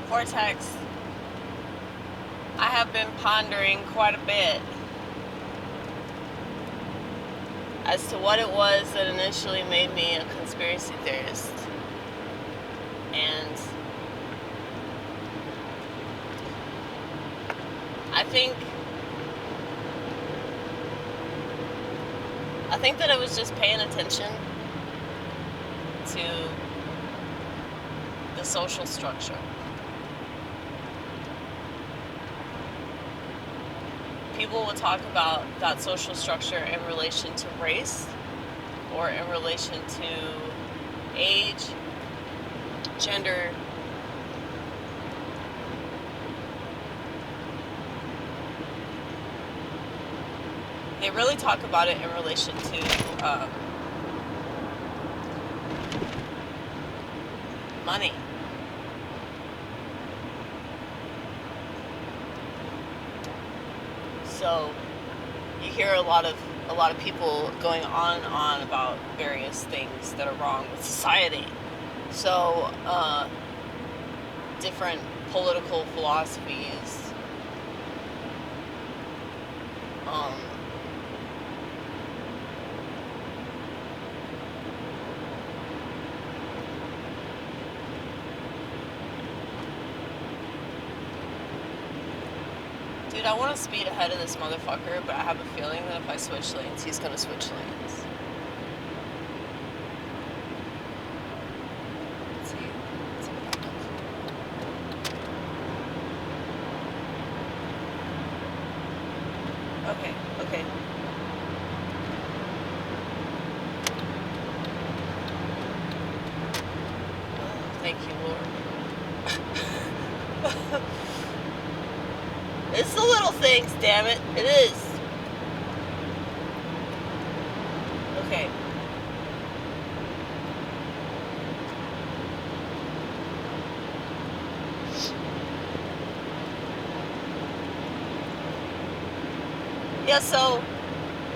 Vortex, I have been pondering quite a bit as to what it was that initially made me a conspiracy theorist. And I think that it was just paying attention to the social structure. People will talk about that social structure in relation to race or in relation to age, gender, they really talk about it in relation to money. So you hear a lot of people going on and on about various things that are wrong with society. So different political philosophies, dude, I want to speed ahead of this motherfucker, but I have a feeling that if I switch lanes, he's gonna switch lanes. Let's see. Let's see what happens. Okay. Oh, thank you, Lord. It's the little things, damn it. It is. Okay. Yeah, so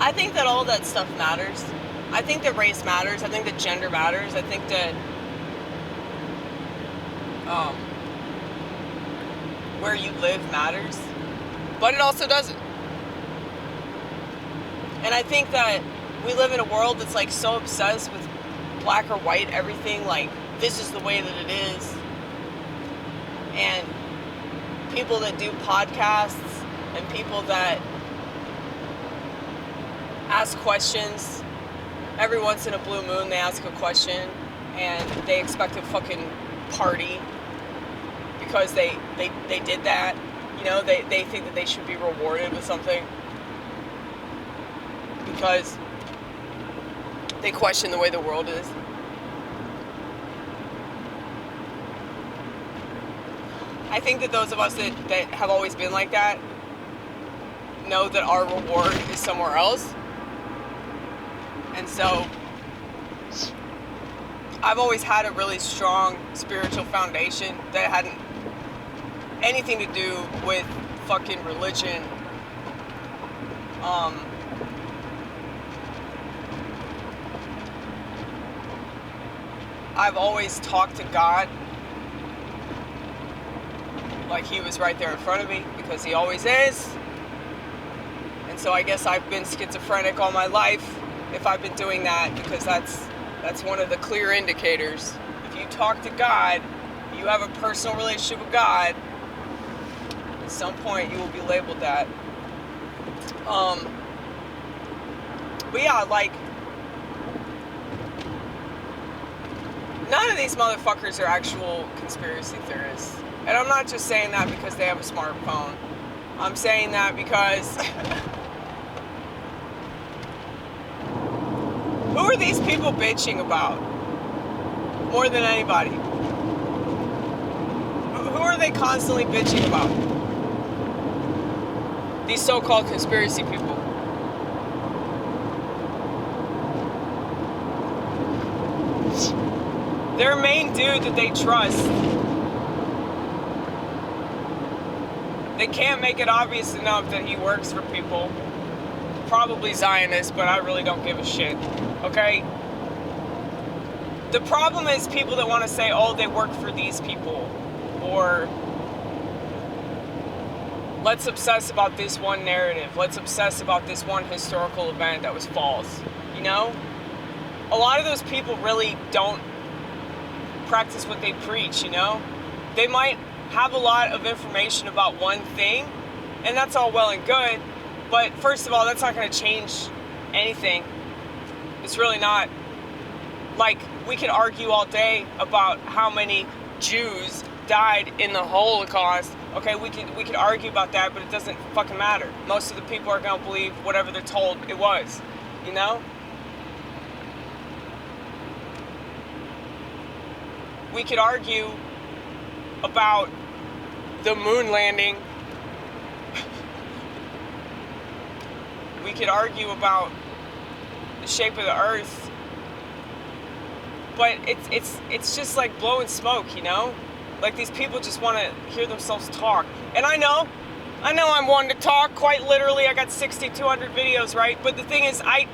I think that all that stuff matters. I think that race matters. I think that gender matters. I think that where you live matters. But it also doesn't. And I think that we live in a world that's like so obsessed with black or white everything, like this is the way that it is. And people that do podcasts and people that ask questions, every once in a blue moon they ask a question and they expect a fucking party because they did that. You know, they think that they should be rewarded with something because they question the way the world is. I think that those of us that have always been like that know that our reward is somewhere else. And so I've always had a really strong spiritual foundation that hadn't anything to do with fucking religion. I've always talked to God like he was right there in front of me, because he always is. And so I guess I've been schizophrenic all my life if I've been doing that, because that's one of the clear indicators. If you talk to God, you have a personal relationship with God, at some point you will be labeled that. But yeah, like, none of these motherfuckers are actual conspiracy theorists. And I'm not just saying that because they have a smartphone. I'm saying that because who are these people bitching about more than anybody? Who are they constantly bitching about? These so-called conspiracy people. Their main dude that they trust, they can't make it obvious enough that he works for people. Probably Zionist, but I really don't give a shit. Okay? The problem is people that want to say, oh, they work for these people, or let's obsess about this one narrative. Let's obsess about this one historical event that was false. You know? A lot of those people really don't practice what they preach, you know? They might have a lot of information about one thing, and that's all well and good, but first of all, that's not going to change anything. It's really not. Like, we could argue all day about how many Jews died in the Holocaust. Okay, we could argue about that, but it doesn't fucking matter. Most of the people are going to believe whatever they're told it was, you know? We could argue about the moon landing. We could argue about the shape of the earth. But it's just like blowing smoke, you know? Like, these people just want to hear themselves talk. And I know I'm one to talk, quite literally. I got 6,200 videos, right? But the thing is, I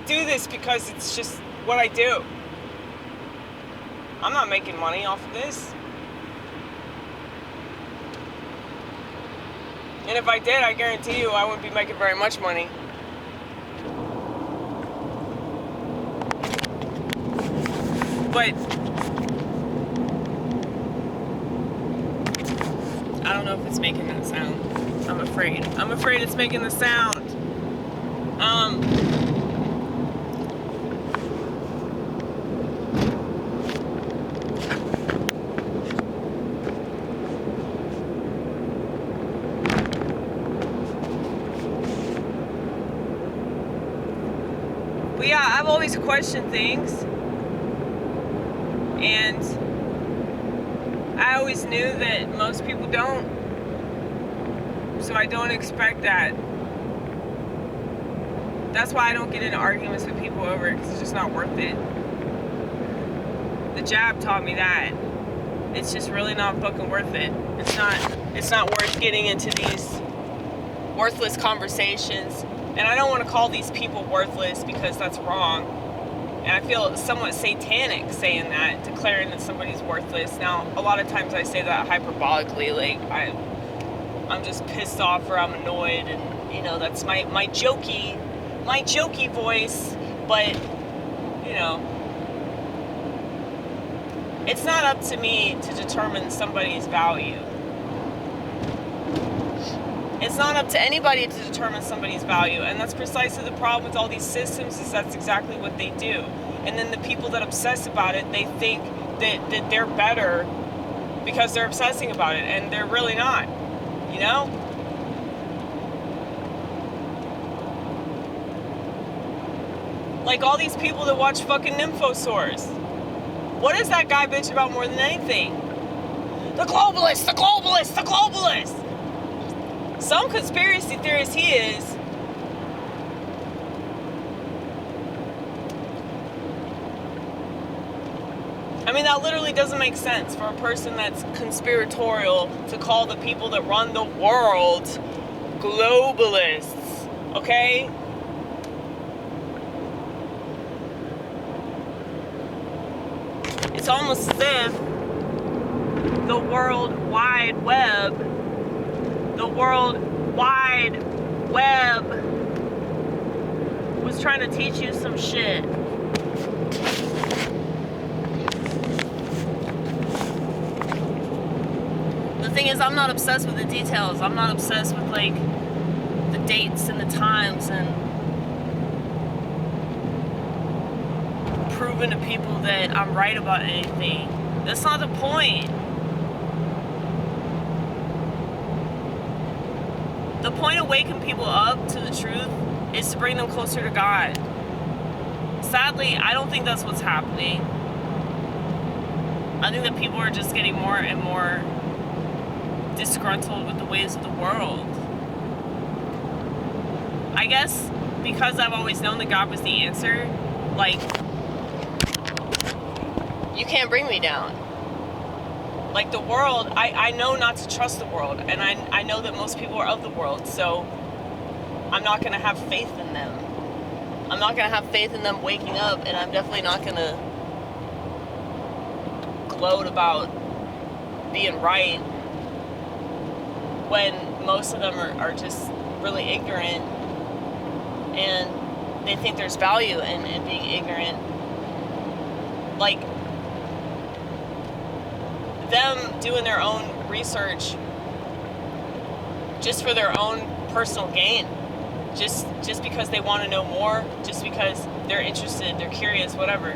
do this because it's just what I do. I'm not making money off of this. And if I did, I guarantee you I wouldn't be making very much money. But I don't know if it's making that sound. I'm afraid. I'm afraid it's making the sound. But yeah, I've always questioned things. And I always knew that most people don't. So I don't expect that. That's why I don't get into arguments with people over it, because it's just not worth it. The jab taught me that. It's just really not fucking worth it. It's not worth getting into these worthless conversations. And I don't want to call these people worthless, because that's wrong. And I feel somewhat satanic saying that, declaring that somebody's worthless. Now, a lot of times I say that hyperbolically, like I'm just pissed off or I'm annoyed, and you know, that's my jokey voice. But you know, it's not up to me to determine somebody's value. It's not up to anybody to determine somebody's value, and that's precisely the problem with all these systems, is that's exactly what they do. And then the people that obsess about it, they think that they're better because they're obsessing about it, and they're really not, you know? Like all these people that watch fucking nympho. What does that guy bitch about more than anything? The globalists, the globalists, the globalists! Some conspiracy theorist he is. I mean, that literally doesn't make sense for a person that's conspiratorial to call the people that run the world globalists, okay? It's almost as if the World Wide Web was trying to teach you some shit. The thing is, I'm not obsessed with the details. I'm not obsessed with like the dates and the times and proving to people that I'm right about anything. That's not the point. The point of waking people up to the truth is to bring them closer to God. Sadly, I don't think that's what's happening. I think that people are just getting more and more disgruntled with the ways of the world. I guess because I've always known that God was the answer, like, you can't bring me down. Like the world, I know not to trust the world, and I know that most people are of the world, so I'm not going to have faith in them. I'm not going to have faith in them waking up, and I'm definitely not going to gloat about being right when most of them are just really ignorant, and they think there's value in being ignorant. Like, them doing their own research just for their own personal gain, just because they want to know more, just because they're interested, they're curious, whatever.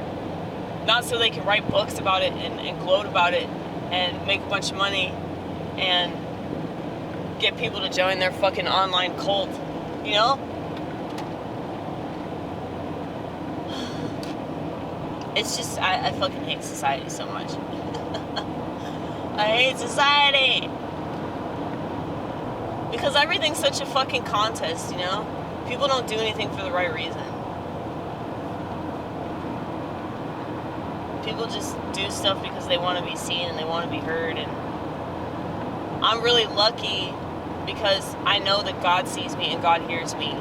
Not so they can write books about it and gloat about it and make a bunch of money and get people to join their fucking online cult, you know? It's just, I fucking hate society so much. I hate society. Because everything's such a fucking contest, you know? People don't do anything for the right reason. People just do stuff because they want to be seen and they want to be heard. And I'm really lucky because I know that God sees me and God hears me.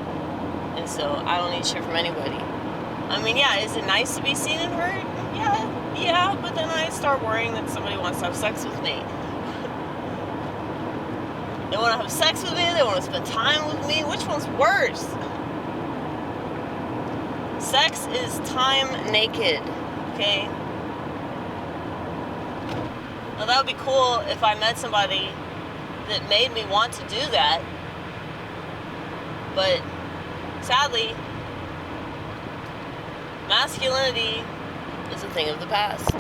And so I don't need shit from anybody. I mean, yeah, is it nice to be seen and heard? Yeah, but then I start worrying that somebody wants to have sex with me. They want to have sex with me, they want to spend time with me. Which one's worse? Sex is time naked, okay? Now that would be cool if I met somebody that made me want to do that. But sadly, masculinity is a thing of the past.